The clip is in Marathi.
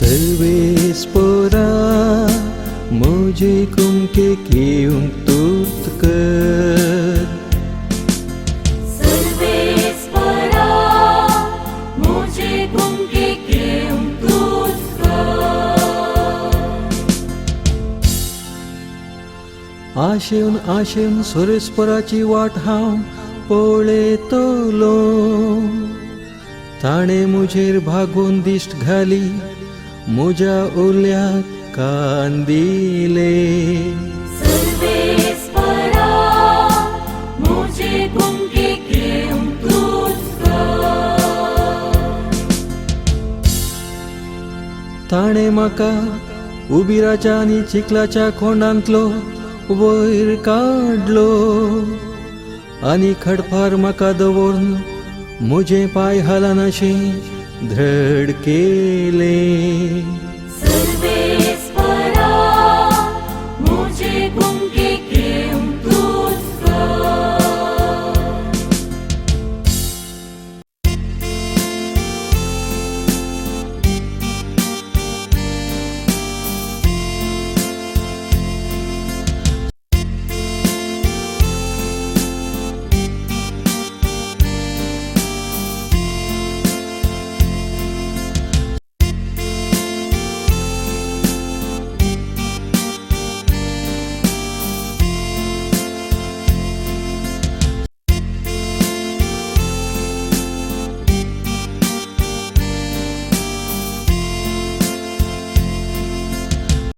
सर्वेस्पोरा मुझे कुमके क्यों तुर्त कर सर्वेस्परा मुझे कुमके क्यों तुर्त कर आशेन सर्वेस्पराची वाट हांव पळयतलो ताणे मुजेर भागून दिश्ट घाली म्हज्या ओल्याक कांदिले सर्वेस्परा मुझे कुमके क्यों तुर्त कर ताणे म्हाका उबिराच्या आनी चिखलाच्या खोंडांतलो वयर काडलो आनी खडपार म्हाका दवरून म्हजे पाय हालनाशें धड केले सर्वेस्परा मुझे कुमके